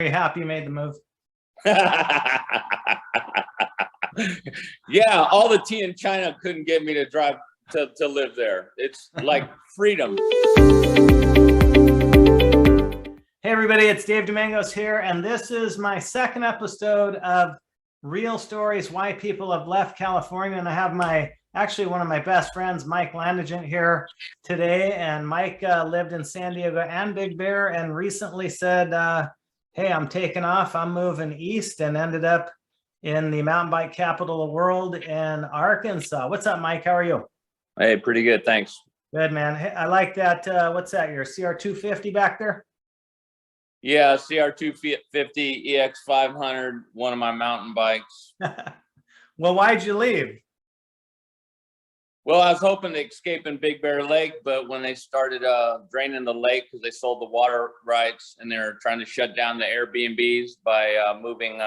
Very happy you made the move. Yeah, all the tea in China couldn't get me to drive to live there. It's like freedom. Hey everybody, it's Dave Demangos here, and this is my second episode of Real Stories Why People Have Left California. And I have actually one of my best friends, Mike Landagent, here today. And Mike lived in San Diego and Big Bear and recently said, hey, I'm taking off, I'm moving east, and ended up in the mountain bike capital of the world in Arkansas. What's up, Mike? How are you? Hey, pretty good, thanks. Good, man. Hey, I like that. What's that, your CR250 back there? Yeah, CR250 EX500, one of my mountain bikes. Well, why'd you leave? Well, I was hoping to escape in Big Bear Lake, but when they started draining the lake because they sold the water rights and they're trying to shut down the Airbnbs by moving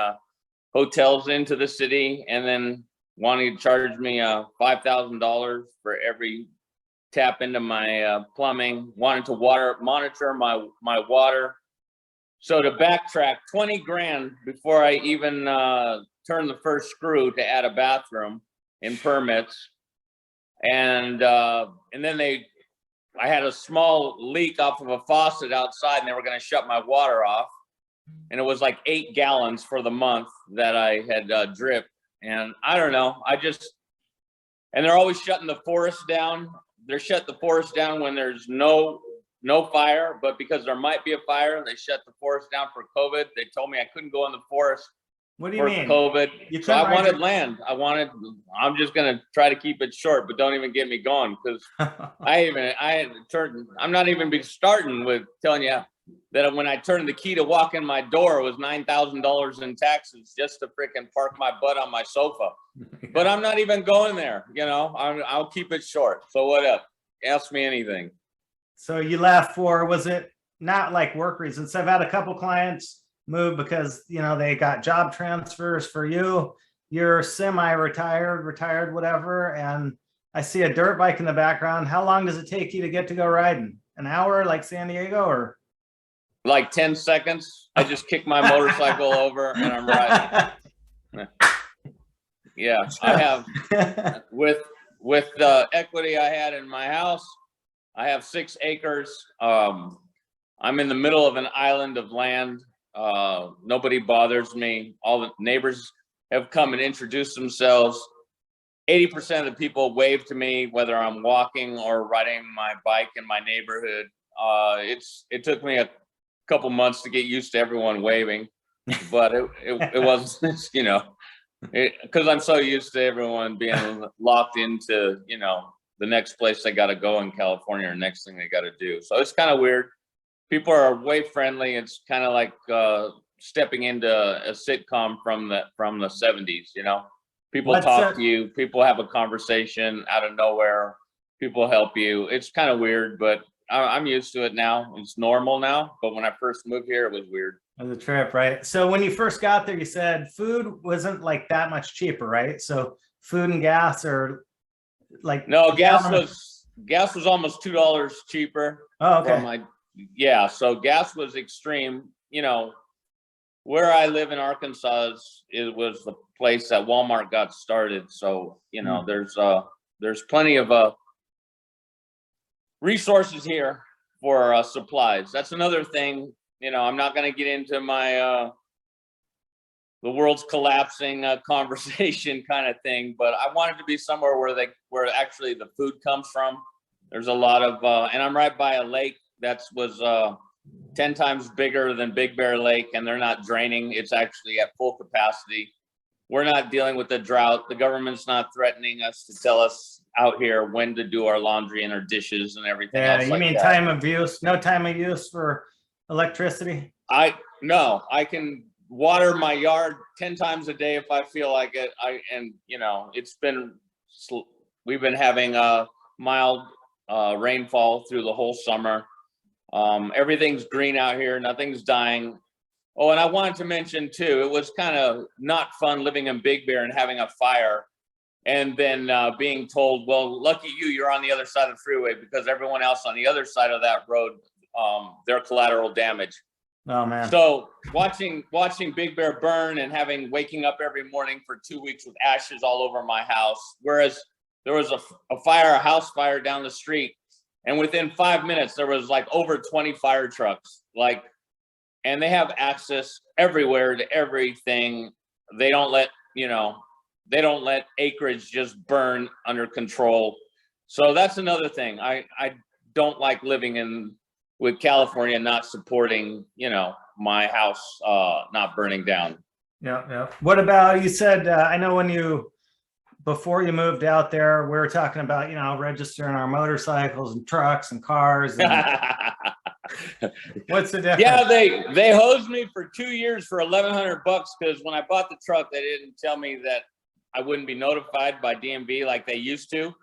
hotels into the city and then wanting to charge me $5,000 for every tap into my plumbing, wanted to monitor my water. So to backtrack, 20 grand before I even turned the first screw to add a bathroom in permits. And then I had a small leak off of a faucet outside and they were going to shut my water off. And it was like 8 gallons for the month that I had dripped. And I don't know, and they're always shutting the forest down. They're shut the forest down when there's no fire, but because there might be a fire, they shut the forest down for COVID. They told me I couldn't go in the forest. What do you mean? COVID. So I wanted land. I'm just gonna try to keep it short, but don't even get me going because I'm not even starting with telling you that when I turned the key to walk in my door, it was $9,000 in taxes just to freaking park my butt on my sofa. But I'm not even going there. You know, I'll keep it short. So what up? Ask me anything. So you left for, was it not like work reasons? I've had a couple clients move because, you know, they got job transfers. For you, you're semi-retired, retired, whatever. And I see a dirt bike in the background. How long does it take you to get to go riding? An hour like San Diego or? Like 10 seconds. I just kick my motorcycle over and I'm riding. Yeah, I have, with the equity I had in my house, I have 6 acres. I'm in the middle of an island of land. Nobody bothers me. All the neighbors have come and introduced themselves. 80% of the people wave to me, whether I'm walking or riding my bike in my neighborhood. It took me a couple months to get used to everyone waving, but it wasn't, you know, because I'm so used to everyone being locked into, you know, the next place they got to go in California or next thing they got to do. So it's kind of weird. People are way friendly. It's kind of like stepping into a sitcom from the 70s, you know. People talk to you, people have a conversation out of nowhere, people help you. It's kind of weird, but I'm used to it now. It's normal now, but when I first moved here, it was weird. It was a trip, right? So when you first got there, you said food wasn't like that much cheaper, right? So food and gas are like— No, gas was almost $2 cheaper. Oh, okay. Yeah, so gas was extreme. You know, where I live in Arkansas it was the place that Walmart got started. So, you know, there's plenty of resources here for supplies. That's another thing. You know, I'm not going to get into my the world's collapsing conversation kind of thing, but I wanted to be somewhere where actually the food comes from. There's a lot of and I'm right by a lake that was 10 times bigger than Big Bear Lake, and they're not draining. It's actually at full capacity. We're not dealing with the drought. The government's not threatening us to tell us out here when to do our laundry and our dishes and everything else. You mean time of use? No time of use for electricity? No, I can water my yard 10 times a day if I feel like it. And you know, we've been having a mild rainfall through the whole summer. Everything's green out here, nothing's dying. Oh, and I wanted to mention too, it was kind of not fun living in Big Bear and having a fire and then being told, well, lucky you're on the other side of the freeway, because everyone else on the other side of that road, their collateral damage. Oh man. So watching Big Bear burn and waking up every morning for 2 weeks with ashes all over my house, whereas there was a house fire down the street, and within 5 minutes there was like over 20 fire trucks, and they have access everywhere to everything. They don't let acreage just burn under control. So that's another thing. I don't like living with California not supporting, my house not burning down. Yeah. What about, you said, I know before you moved out there, we were talking about, registering our motorcycles and trucks and cars. And what's the difference? Yeah, they hosed me for 2 years for $1,100 because when I bought the truck, they didn't tell me that I wouldn't be notified by DMV like they used to.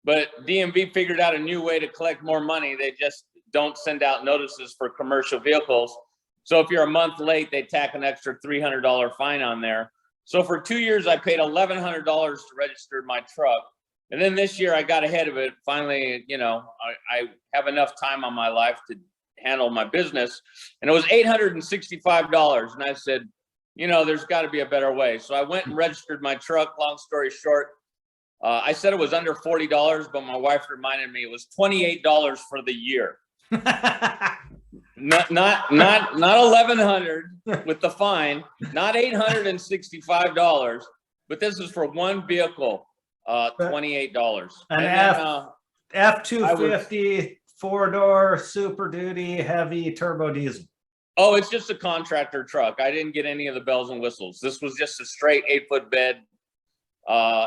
But DMV figured out a new way to collect more money. They just don't send out notices for commercial vehicles. So if you're a month late, they tack an extra $300 fine on there. So for 2 years, I paid $1,100 to register my truck. And then this year I got ahead of it. Finally, I have enough time on my life to handle my business. And it was $865. And I said, there's got to be a better way. So I went and registered my truck. Long story short, I said it was under $40, but my wife reminded me it was $28 for the year. Not 1,100 with the fine, not $865, but this is for one vehicle, $28. An F-250 4-door Super Duty heavy turbo diesel. Oh, it's just a contractor truck. I didn't get any of the bells and whistles. This was just a straight 8-foot bed,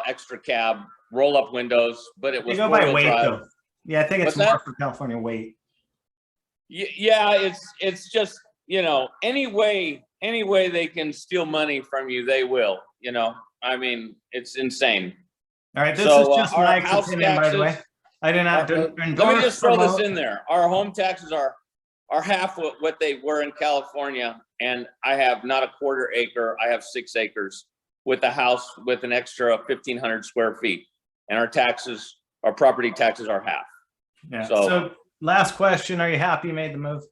extra cab, roll up windows, but it was go by weight drive. though. Yeah, I think it's more for California weight. Yeah, it's just, any way they can steal money from you, they will, I mean, it's insane. All right, this is just Mike's opinion, by the way. I did not endorse. Let me just throw this in there. Our home taxes are half what they were in California, and I have not a quarter acre. I have 6 acres with a house with an extra 1,500 square feet, and our property taxes are half. Yeah. So last question: are you happy you made the move?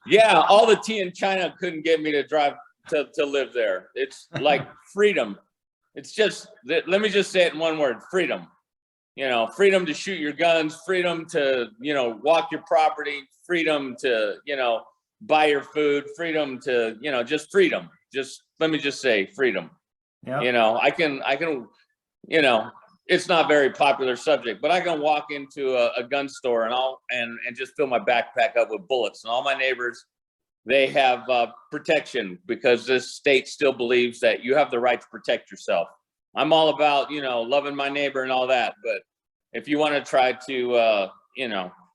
Yeah, all the tea in China couldn't get me to drive to live there. It's like freedom. It's just, let me just say it in one word: freedom. Freedom to shoot your guns, freedom to, walk your property, freedom to, buy your food, freedom to, just freedom. Just, let me just say freedom. Yeah. I can, it's not a very popular subject, but I can walk into a gun store and just fill my backpack up with bullets, and all my neighbors, they have protection because this state still believes that you have the right to protect yourself. I'm all about, loving my neighbor and all that. But if you want to try to,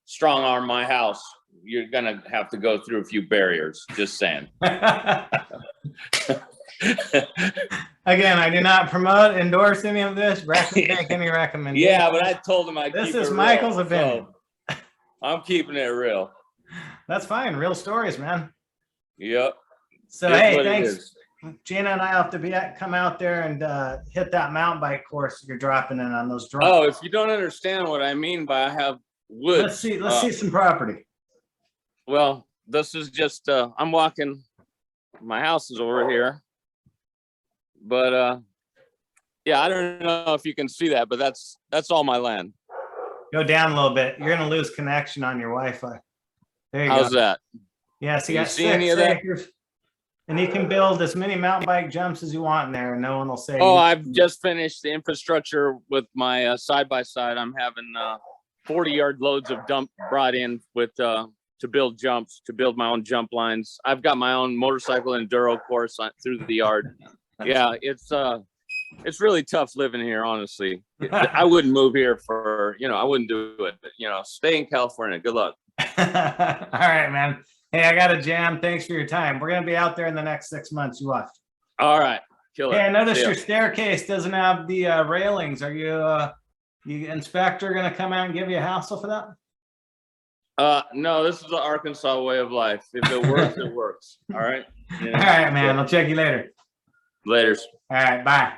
strong arm my house, you're going to have to go through a few barriers. Just saying. Again, I do not promote, endorse any of this, make any recommendations. Yeah, but I told him this is Michael's opinion. So I'm keeping it real. That's fine. Real stories, man. Yep. So, hey, thanks. Gina and I have to come out there and hit that mountain bike course you're dropping in on those drones. Oh, if you don't understand what I mean by I have wood. Let's see some property. Well, this is just, I'm walking, my house is over here. But, yeah, I don't know if you can see that, but that's all my land. Go down a little bit. You're going to lose connection on your Wi-Fi. There you go. How's that? Yeah, so you got 6 acres. And you can build as many mountain bike jumps as you want in there, and no one will say. Oh, I've just finished the infrastructure with my side-by-side. I'm having 40-yard loads of dump brought in with to build jumps, to build my own jump lines. I've got my own motorcycle enduro course through the yard. Yeah, it's really tough living here, honestly. I wouldn't move here for, I wouldn't do it. But, stay in California. Good luck. All right, man. Hey, I got a jam. Thanks for your time. We're going to be out there in the next 6 months. You watch. All right. Kill it. Hey, I noticed your staircase doesn't have the railings. Are you inspector going to come out and give you a hassle for that? No, this is the Arkansas way of life. If it works, it works. All right. All right, man. I'll check you later. Laters. All right. Bye.